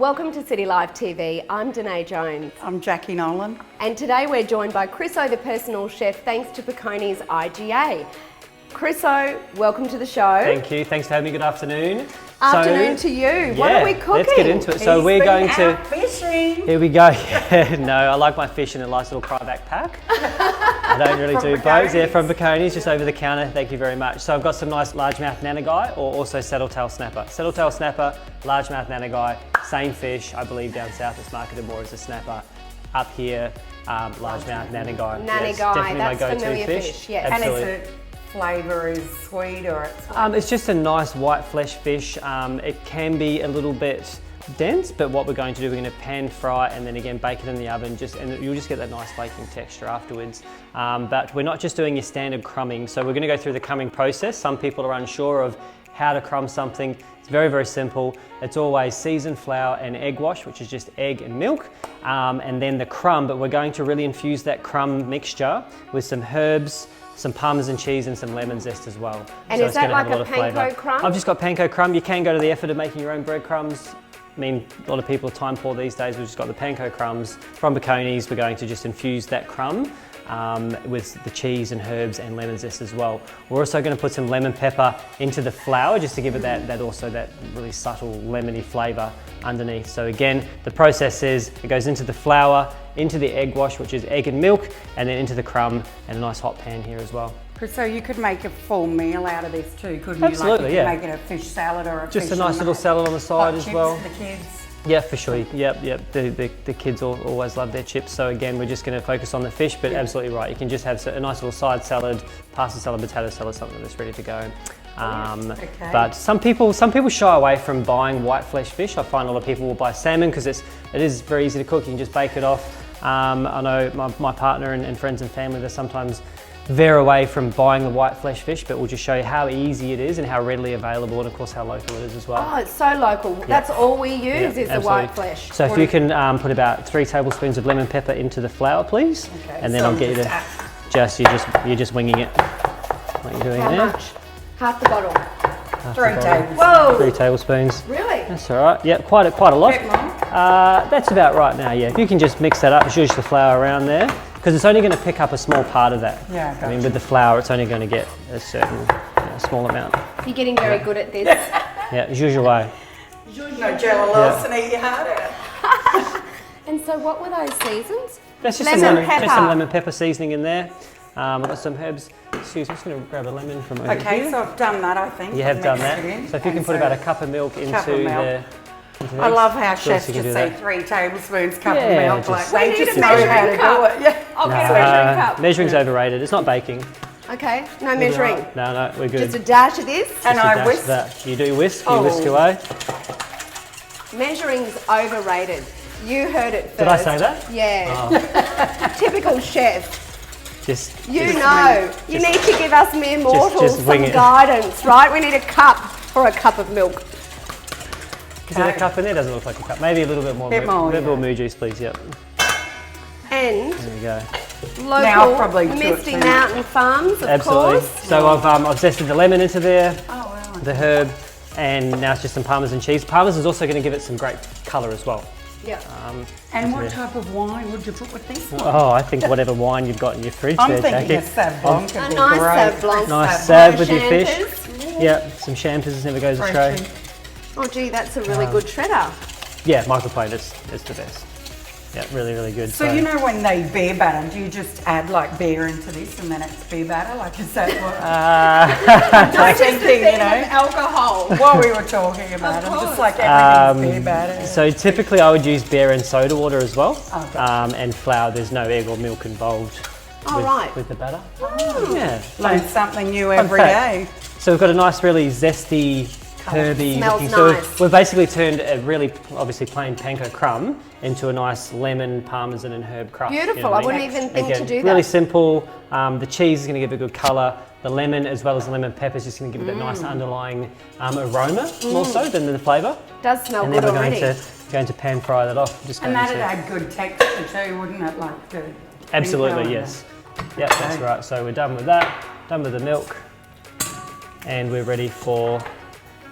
Welcome to CityLife TV. I'm Danae Jones. I'm Jacqui Nolan. And today we're joined by Chriso The Personal Chef, thanks to Piccones IGA. Chriso, welcome to the show. Thank you. Thanks for having me. Good afternoon. Afternoon to you. What are we cooking? Let's get into it. So we're going to fishing. Here we go. No, I like my fish in a nice little cryovac pack. I don't really do boats. Yeah, from Piccones, just over the counter. Thank you very much. So I've got some nice largemouth nanagai, or also settletail snapper. Settletail snapper, largemouth nanagai, same fish. I believe down south it's marketed more as a snapper. Up here, largemouth nanagai. Nanagai, definitely that's my go-to familiar fish. Yeah. Absolutely. And is it flavour is sweet or it's just a nice white flesh fish. It can be a little bit dense, but what we're going to do, we're going to pan fry and then again bake it in the oven, and you'll just get that nice flaking texture afterwards. But we're not just doing your standard crumbing, so we're going to go through the crumbing process. Some people are unsure of how to crumb something. It's very, very simple. It's always seasoned flour and egg wash, which is just egg and milk, and then the crumb, but we're going to really infuse that crumb mixture with some herbs, some Parmesan cheese and some lemon zest as well. And so is that like a panko crumb? I've just got panko crumb. You can go to the effort of making your own breadcrumbs. I mean, a lot of people are time poor these days. We've just got the panko crumbs from Piccones. We're going to just infuse that crumb with the cheese and herbs and lemon zest as well. We're also going to put some lemon pepper into the flour just to give it that really subtle lemony flavour underneath. So again, the process is it goes into the flour, into the egg wash, which is egg and milk, and then into the crumb and a nice hot pan here as well. So you could make a full meal out of this too, couldn't Absolutely, you? Like you could make it a fish salad or a just a nice little salad on the side as well. For the kids. Yeah, for sure. Yep. The kids always love their chips. So again, we're just going to focus on the fish, but absolutely right. You can just have a nice little side salad, pasta salad, potato salad, something that's ready to go. But some people shy away from buying white flesh fish. I find a lot of people will buy salmon because it is very easy to cook. You can just bake it off. I know my partner and friends and family, they sometimes veer away from buying the white flesh fish, but we'll just show you how easy it is and how readily available, and of course how local it is as well. Oh, it's so local. Yeah. That's all we use is the white flesh. So if you can put about 3 tablespoons of lemon pepper into the flour, please. Okay, and then so I'll get you to you're just winging it. What you're doing How there. much? Half the bottle. 3 tablespoons. Whoa! 3 tablespoons. Really? That's all right. Yep, quite a lot. That's about right now. Yeah, if you can just mix that up, zhuzh the flour around there, because it's only going to pick up a small part of that. Yeah, gotcha. I mean, with the flour, it's only going to get a certain small amount. You're getting very good at this. Yeah, zhuzh away. No jello loss and eat your heart out. And so what were those seasons? That's just some lemon pepper seasoning in there. I've got some herbs. Excuse me, I'm just going to grab a lemon from over here. Okay, so I've done that, I think. You have done that. So if you can put about a cup of milk into the... I love how chefs just say 3 tablespoons cup of milk. Like we need a measuring cup. Yeah. I'll get a measuring cup. Measuring's overrated. It's not baking. Okay, no measuring. No, we're good. Just a dash of this. And I whisk. That. You do whisk. You whisk away. Measuring's overrated. You heard it first. Did I say that? Yeah. Typical chef. You need to give us mere mortals some guidance, right? We need a cup for a cup of milk. Is there a cup in there? Doesn't look like a cup. Maybe a little bit more. Moo juice, please. Yep. And there we go. Local Misty Mountain Farms, of course. So I've zested the lemon into there, the herb, and now it's just some Parmesan cheese. Parmesan's also going to give it some great colour as well. Yeah. And what type of wine would you put with this one? Oh, I think whatever wine you've got in your fridge I'm there, thinking Jacqui. a Sauv Blanc. A nice Sauv Blanc. Nice Sauv with your fish. Yeah, some champers never goes astray. Oh gee, that's a really good shredder. Yeah, microplane is the best. Yeah, really, really good. So you know when they beer batter, do you just add like beer into this and then it's beer batter? Like is that what? I'm thinking, alcohol. While we were talking about it, just like everything's beer batter. So typically I would use beer and soda water as well, and flour. There's no egg or milk involved with the batter. Oh. Yeah, Learn something new every day. So we've got a nice, really zesty, herby looking. Nice. So we've basically turned a really obviously plain panko crumb into a nice lemon, parmesan and herb crust. Beautiful. I wouldn't even think to do that. Really simple. The cheese is going to give a good colour. The lemon as well as the lemon pepper is just going to give it that nice underlying aroma more so than the flavour. Does smell good already. And then we're going to pan fry that off. And that'd add good texture too, wouldn't it? Like good. Absolutely, yes. Yep, that's right. So we're done with that. Done with the milk. And we're ready for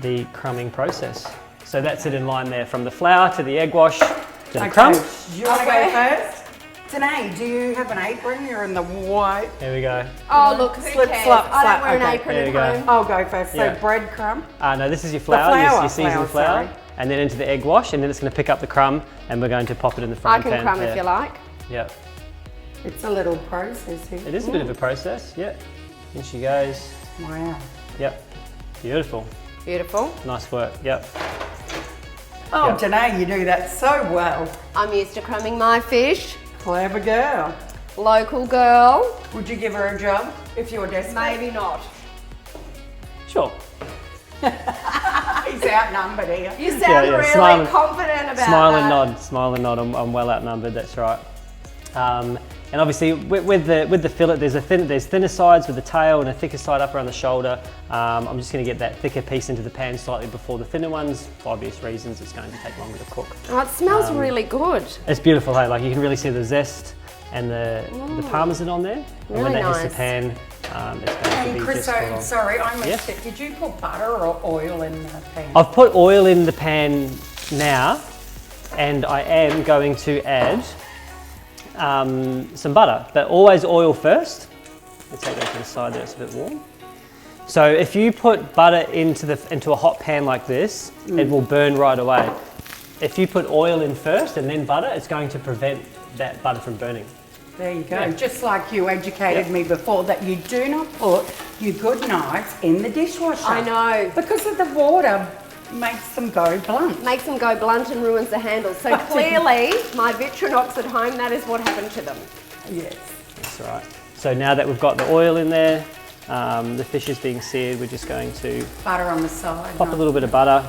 the crumbing process. So that's it in line there, from the flour to the egg wash to the Okay, crumb. do you want to go first? Danae, do you have an apron? You're in the white. There we go. Oh, look, who Slip, cares? slap, I don't slap. wear an Okay. apron There at you go. home. I'll go first. Yeah. So breadcrumb. No, this is your flour, your seasoned flour, flour. sorry. And then into the egg wash, and then it's going to pick up the crumb, and we're going to pop it in the I frying can pan. crumb if you like. Yep. It's a little process here. It is a bit of a process, yep. In she goes. Wow. Yep. Beautiful. Beautiful. Nice work, yep. Oh, Yep. Danae, you do that so well. I'm used to crumbing my fish. Clever girl. Local girl. Would you give her a job if you were desperate? Maybe not. Sure. He's outnumbered here. You sound really Smile and- confident about Smile that. and nod, smile and nod. I'm well outnumbered, that's right. And obviously with the fillet, there's thinner sides with the tail and a thicker side up around the shoulder. I'm just going to get that thicker piece into the pan slightly before the thinner ones. For obvious reasons, it's going to take longer to cook. Oh, it smells really good. It's beautiful, hey? Like you can really see the zest and the parmesan on there. And Really when that hits nice. the pan, it's going to And be Chris, just spot on. sorry, I missed Yes? it. Did you put butter or oil in the pan? I've put oil in the pan now, and I am going to add some butter, but always oil first. Let's take that to the side there, it's a bit warm. So if you put butter into a hot pan like this, it will burn right away. If you put oil in first and then butter, it's going to prevent that butter from burning. There you go. Yeah. Just like you educated Yep. me before that you do not put your good knives in the dishwasher. I know. Because of the water makes them go blunt. Makes them go blunt and ruins the handle. So clearly, my Victronox at home, that is what happened to them. Yes. That's right. So now that we've got the oil in there, the fish is being seared, we're just going to Butter on the side. pop a little bit of butter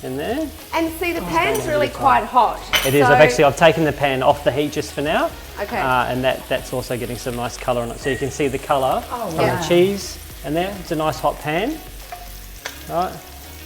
in there. And see, the pan's really quite hot. It is. So- I've taken the pan off the heat just for now. Okay. And that's also getting some nice colour on it. So you can see the colour from wow. the cheese in there. It's a nice hot pan. Right.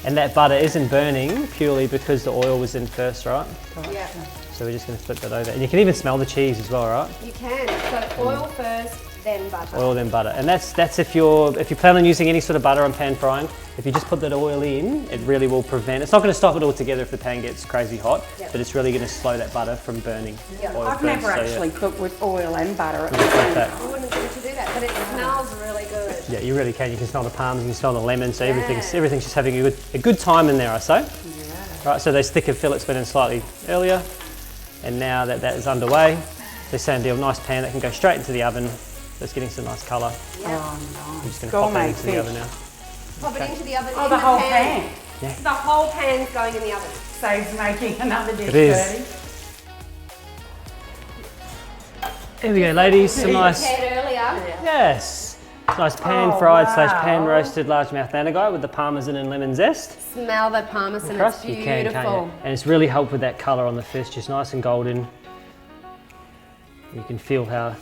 And that butter isn't burning purely because the oil was in first, right? Yeah, So we're just going to flip that over. And you can even smell the cheese as well, right? you can. So oil first, then butter. Oil then butter. And that's if you plan on using any sort of butter on pan frying, if you just put that oil in, it really will prevent, it's not going to stop it altogether if the pan gets crazy hot, Yep. but it's really going to slow that butter from burning. Yeah. oil I've first. never So, yeah. actually cooked with oil and butter at the Just like same that. time. I wouldn't think to do that, but it smells really good. Yeah, you really can. You can smell the parmesan, you can smell the lemon, so everything's Yeah. just having a good time in there, I say. Right, so those thicker fillets went in slightly earlier, and now that is underway, the same deal, nice pan that can go straight into the oven. That's getting some nice colour. Yeah. Oh, I'm nice. just going to pop Gourmet it into the fish. oven now. Pop it into the oven. Oh, in the whole pan. Yeah. The whole pan's going in the oven. Saves making another dish It is. dirty. Here we go, ladies. Some nice, Prepared earlier. yes, nice pan Oh, fried / wow. pan roasted largemouth Danae with the parmesan and lemon zest. Smell the parmesan. It's Crust, beautiful. you can, can't you? And it's really helped with that colour on the fish, just nice and golden. You can feel how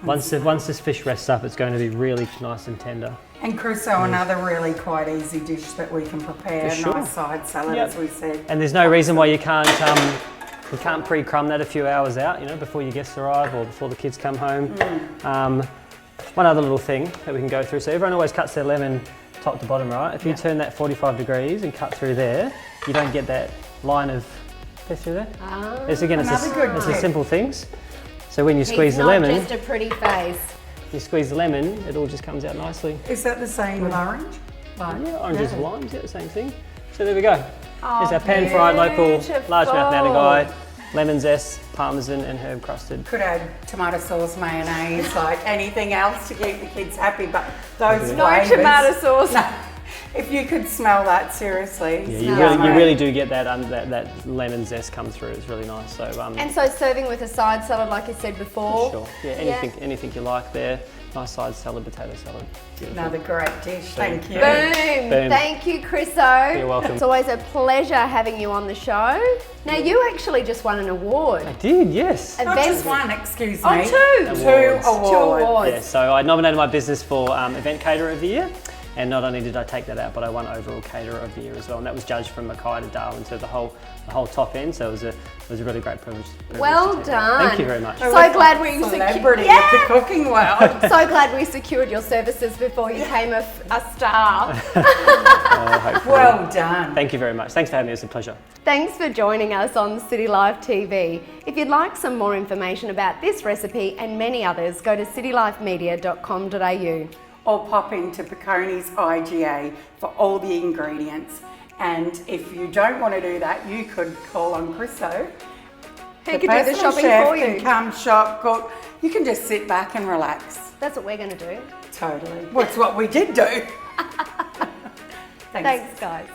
once this fish rests up, it's going to be really nice and tender. And Chriso, another really quite easy dish that we can prepare. For sure. Nice side salad, Yep. as we said. And there's no reason why you can't pre-crumb that a few hours out, you know, before your guests arrive or before the kids come home. One other little thing that we can go through. So everyone always cuts their lemon top to bottom, right? If you turn that 45 degrees and cut through there, you don't get that line of fish through there. Ah. It's again, it's Another good the tip. simple things. So when you squeeze He's the not lemon, just a pretty face. you squeeze the lemon, it all just comes out nicely. Is that the same with orange? Like, Yeah, oranges and limes, yeah, the same thing. So there we go. Oh, There's our pan-fried local beautiful. largemouth Danae, lemon zest, parmesan and herb crusted. Could add tomato sauce, mayonnaise, like anything else to keep the kids happy, but those No flavours. tomato sauce. No. If you could smell that, seriously. Yeah, Smells you great. really do get that that lemon zest come through. It's really nice. So And so serving with a side salad, like you said before. sure, yeah, anything you like there. Nice side salad, potato salad. Beautiful. Another great dish, thank you. Boom. Boom. Thank you, Chriso. You're welcome. It's always a pleasure having you on the show. Now, you actually just won an award. I did, yes. Not just one, excuse me. Oh, two. Two Awards. awards. Two awards. Yeah, so I nominated my business for Event Caterer of the Year, And not only did I take that out, but I won overall caterer of the year as well. And that was judged from Mackay to Darwin, so the whole top end. So it was a really great privilege. Well to done. Thank you very much. So glad we celebrity of the cooking world. So glad we secured your services before you became a star. Well done. Thank you very much. Thanks for having me. It was a pleasure. Thanks for joining us on CityLife TV. If you'd like some more information about this recipe and many others, go to citylifemedia.com.au. Or pop into Piccones IGA for all the ingredients. And if you don't want to do that, you could call on Chriso. He can do the shopping chef for you. Can come shop, cook. You can just sit back and relax. That's what we're going to do. Totally. That's what we did do. Thanks, guys.